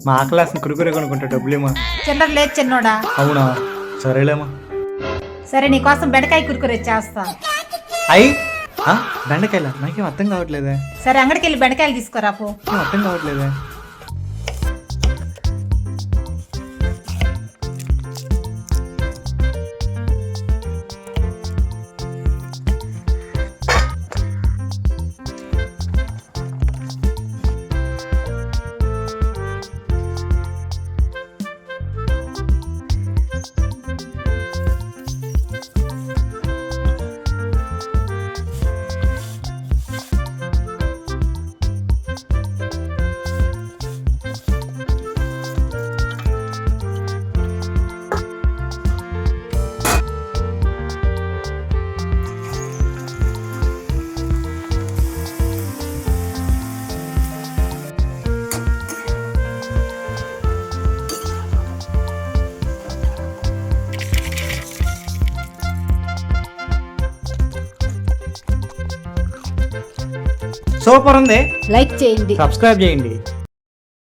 మా క్లాస్ని కురుకురే కొనుక్కుంటా డబ్బులేమా? చిల్లర లేదు చిన్నోడా. అవునా, సరేలేమా. సరే నీకోసం బెండకాయ కురుకురే చేస్తా. అయ్యి బెండకాయలా? నాకేం అర్థం కావట్లేదే. సరే అంగడికి వెళ్ళి బెండకాయలు తీసుకురా పో. ఏం అర్థం కావట్లేదే. సూపర్ ఉంది. లైక్ చేయండి, సబ్స్క్రైబ్ చేయండి.